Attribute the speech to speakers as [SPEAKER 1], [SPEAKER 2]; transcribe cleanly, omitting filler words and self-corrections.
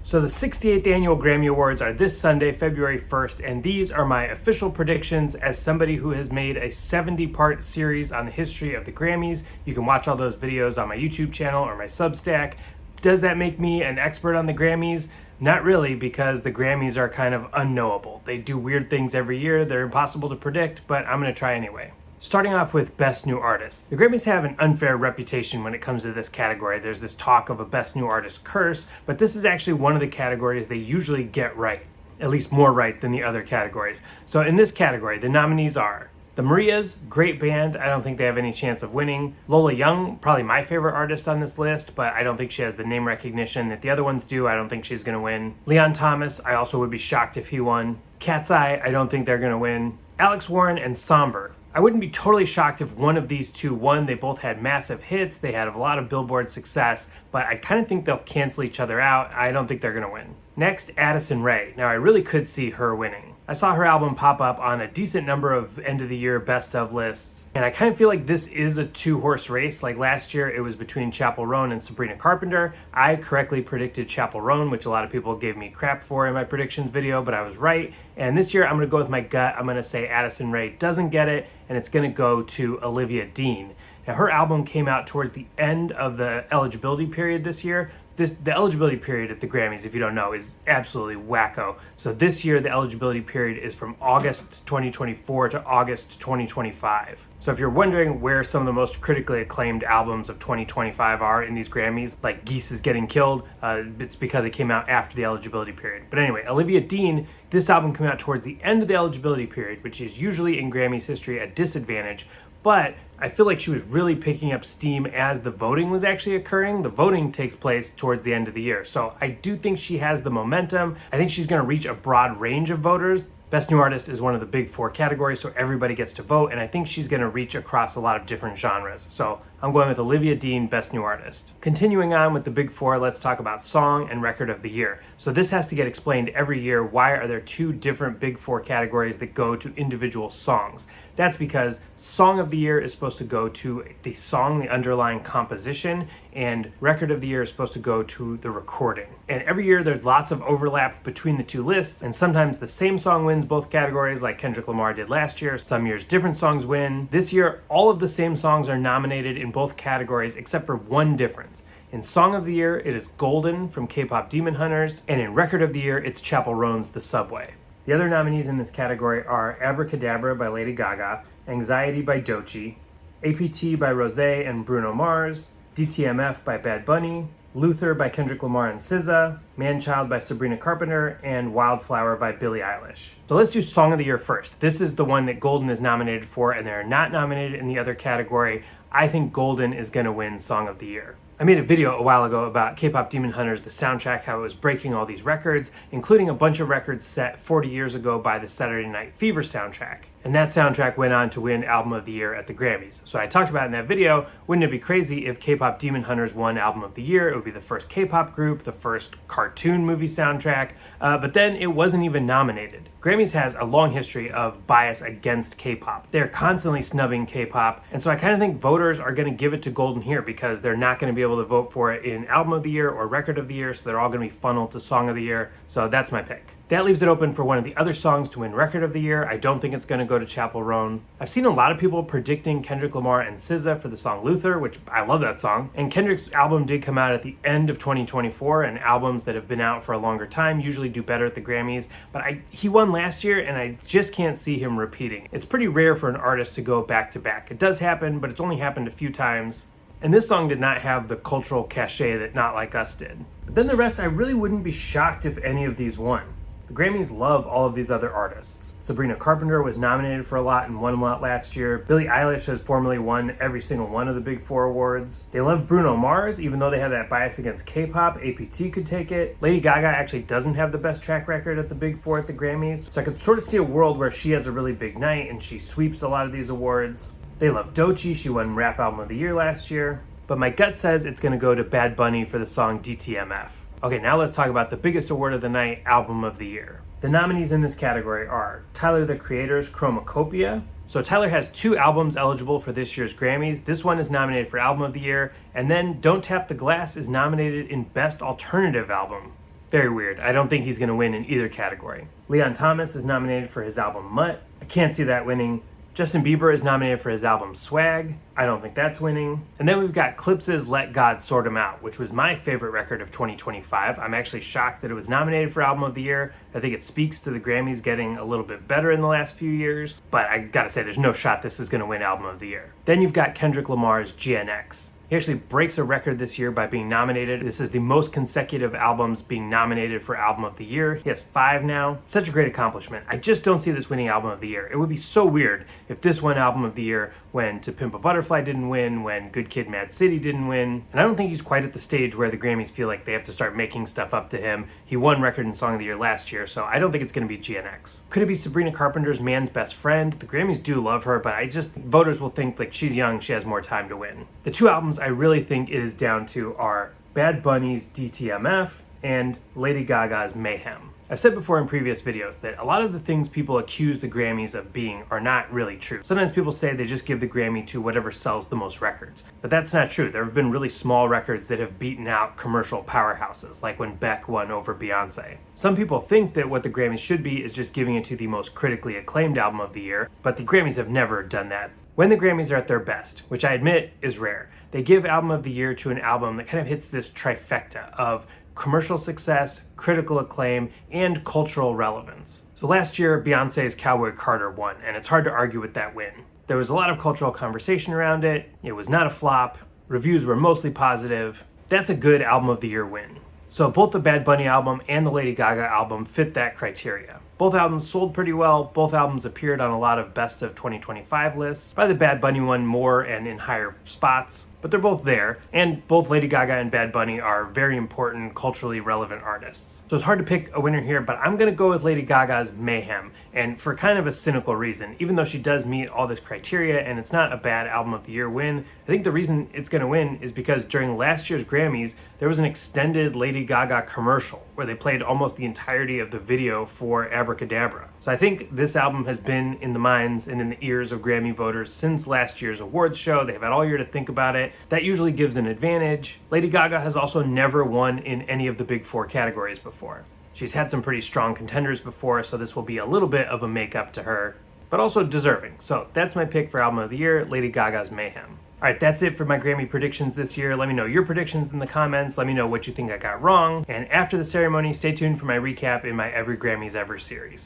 [SPEAKER 1] So the 68th annual Grammy Awards are this Sunday, February 1st, and these are my official predictions as somebody who has made a 70-part series on the history of the Grammys. You can watch all those videos on my YouTube channel or my Substack. Does that make me an expert on the Grammys? Not really, because the Grammys are kind of unknowable. They do weird things every year, they're impossible to predict, but I'm going to try anyway. Starting off with Best New Artist. The Grammys have an unfair reputation when it comes to this category. There's this talk of a Best New Artist curse, but this is actually one of the categories they usually get right, at least more right than the other categories. So in this category, the nominees are the Marias, great band. I don't think they have any chance of winning. Lola Young, probably my favorite artist on this list, but I don't think she has the name recognition that the other ones do. I don't think she's going to win. Leon Thomas, I also would be shocked if he won. Cat's Eye, I don't think they're going to win. Alex Warren and Somber. I wouldn't be totally shocked if one of these two won. They both had massive hits. They had a lot of Billboard success, but I kind of think they'll cancel each other out. I don't think they're going to win. Next, Addison Rae. Now, I really could see her winning. I saw her album pop up on a decent number of end of the year best of lists, and I kind of feel like this is a two-horse race. Like last year, it was between Chappell Roan and Sabrina Carpenter. I correctly predicted Chappell Roan, which a lot of people gave me crap for in my predictions video, but I was right. And this year, I'm going to go with my gut. I'm going to say Addison Rae doesn't get it, and it's going to go to Olivia Dean. Now, her album came out towards the end of the eligibility period this year. The eligibility period at the Grammys, if you don't know, is absolutely wacko. So this year, the eligibility period is from August 2024 to August 2025. So if you're wondering where some of the most critically acclaimed albums of 2025 are in these Grammys, like Geese is Getting Killed, it's because it came out after the eligibility period. But anyway, Olivia Dean, this album came out towards the end of the eligibility period, which is usually in Grammys history a disadvantage. But I feel like she was really picking up steam as the voting was actually occurring. The voting takes place towards the end of the year. So I do think she has the momentum. I think she's going to reach a broad range of voters. Best New Artist is one of the big four categories, so everybody gets to vote, and I think she's going to reach across a lot of different genres. So I'm going with Olivia Dean, Best New Artist. Continuing on with the big four, let's talk about Song and Record of the Year. So this has to get explained every year. Why are there two different big four categories that go to individual songs? That's because Song of the Year is supposed to go to the song, the underlying composition, and Record of the Year is supposed to go to the recording. And every year there's lots of overlap between the two lists, and sometimes the same song wins both categories like Kendrick Lamar did last year. Some years different songs win. This year all of the same songs are nominated in both categories except for one difference. In Song of the Year it is Golden from K-Pop Demon Hunters, and in Record of the Year it's Chappell Roan's The Subway. The other nominees in this category are Abracadabra by Lady Gaga, Anxiety by Doechii, APT by Rosé and Bruno Mars, DTMF by Bad Bunny, Luther by Kendrick Lamar and SZA, Manchild by Sabrina Carpenter, and Wildflower by Billie Eilish. So let's do Song of the Year first. This is the one that Golden is nominated for, and they're not nominated in the other category. I think Golden is going to win Song of the Year. I made a video a while ago about K-Pop Demon Hunters, the soundtrack, how it was breaking all these records, including a bunch of records set 40 years ago by the Saturday Night Fever soundtrack. And that soundtrack went on to win Album of the Year at the Grammys. So I talked about in that video, wouldn't it be crazy if K-Pop Demon Hunters won Album of the Year? It would be the first K-pop group, the first cartoon movie soundtrack, but then it wasn't even nominated. Grammys has a long history of bias against K-pop. They're constantly snubbing K-pop, and so I kind of think voters are going to give it to Golden here because they're not going to be able to vote for it in Album of the Year or Record of the Year, so they're all going to be funneled to Song of the Year, so that's my pick. That leaves it open for one of the other songs to win Record of the Year. I don't think it's going to go to Chappell Roan. I've seen a lot of people predicting Kendrick Lamar and SZA for the song Luther, which I love that song. And Kendrick's album did come out at the end of 2024, and albums that have been out for a longer time usually do better at the Grammys. But he won last year, and I just can't see him repeating. It's pretty rare for an artist to go back-to-back. It does happen, but it's only happened a few times. And this song did not have the cultural cachet that Not Like Us did. But then the rest, I really wouldn't be shocked if any of these won. The Grammys love all of these other artists. Sabrina Carpenter was nominated for a lot and won a lot last year. Billie Eilish has formerly won every single one of the big four awards. They love Bruno Mars, even though they have that bias against K-pop. APT could take it. Lady Gaga actually doesn't have the best track record at the big four at the Grammys. So I could sort of see a world where she has a really big night and she sweeps a lot of these awards. They love Doechii. She won Rap Album of the Year last year. But my gut says it's going to go to Bad Bunny for the song DTMF. Okay, now let's talk about the biggest award of the night, Album of the Year. The nominees in this category are Tyler, the Creator's Chromacopia. So Tyler has 2 albums eligible for this year's Grammys. This one is nominated for Album of the Year, and then Don't Tap the Glass is nominated in Best Alternative Album. Very weird. I don't think he's going to win in either category. Leon Thomas is nominated for his album Mutt. I can't see that winning. Justin Bieber is nominated for his album Swag. I don't think that's winning. And then we've got Clips's Let God Sort 'Em Out, which was my favorite record of 2025. I'm actually shocked that it was nominated for Album of the Year. I think it speaks to the Grammys getting a little bit better in the last few years. But I gotta say, there's no shot this is gonna win Album of the Year. Then you've got Kendrick Lamar's GNX. He actually breaks a record this year by being nominated. This is the most consecutive albums being nominated for Album of the Year. He has 5 now. Such a great accomplishment. I just don't see this winning Album of the Year. It would be so weird if this won Album of the Year when To Pimp a Butterfly didn't win, when Good Kid, Mad City didn't win. And I don't think he's quite at the stage where the Grammys feel like they have to start making stuff up to him. He won Record and Song of the Year last year, so I don't think it's going to be GNX. Could it be Sabrina Carpenter's Man's Best Friend? The Grammys do love her, but voters will think like she's young, she has more time to win. The 2 albums I really think it is down to are Bad Bunny's DTMF and Lady Gaga's Mayhem. I've said before in previous videos that a lot of the things people accuse the Grammys of being are not really true. Sometimes people say they just give the Grammy to whatever sells the most records. But that's not true. There have been really small records that have beaten out commercial powerhouses, like when Beck won over Beyonce. Some people think that what the Grammys should be is just giving it to the most critically acclaimed album of the year, but the Grammys have never done that. When the Grammys are at their best, which I admit is rare, they give Album of the Year to an album that kind of hits this trifecta of commercial success, critical acclaim, and cultural relevance. So last year, Beyonce's Cowboy Carter won, and it's hard to argue with that win. There was a lot of cultural conversation around it. It was not a flop. Reviews were mostly positive. That's a good Album of the Year win. So both the Bad Bunny album and the Lady Gaga album fit that criteria. Both albums sold pretty well. Both albums appeared on a lot of best of 2025 lists. Probably the Bad Bunny one more and in higher spots, but they're both there. And both Lady Gaga and Bad Bunny are very important, culturally relevant artists. So it's hard to pick a winner here, but I'm gonna go with Lady Gaga's Mayhem, and for kind of a cynical reason. Even though she does meet all this criteria and it's not a bad Album of the Year win, I think the reason it's gonna win is because during last year's Grammys, there was an extended Lady Gaga commercial where they played almost the entirety of the video for Abracadabra. So I think this album has been in the minds and in the ears of Grammy voters since last year's awards show. They've had all year to think about it. That usually gives an advantage. Lady Gaga has also never won in any of the big 4 categories before. She's had some pretty strong contenders before, so this will be a little bit of a make-up to her, but also deserving. So that's my pick for Album of the Year, Lady Gaga's Mayhem. All right, that's it for my Grammy predictions this year. Let me know your predictions in the comments. Let me know what you think I got wrong. And after the ceremony, stay tuned for my recap in my Every Grammys Ever series.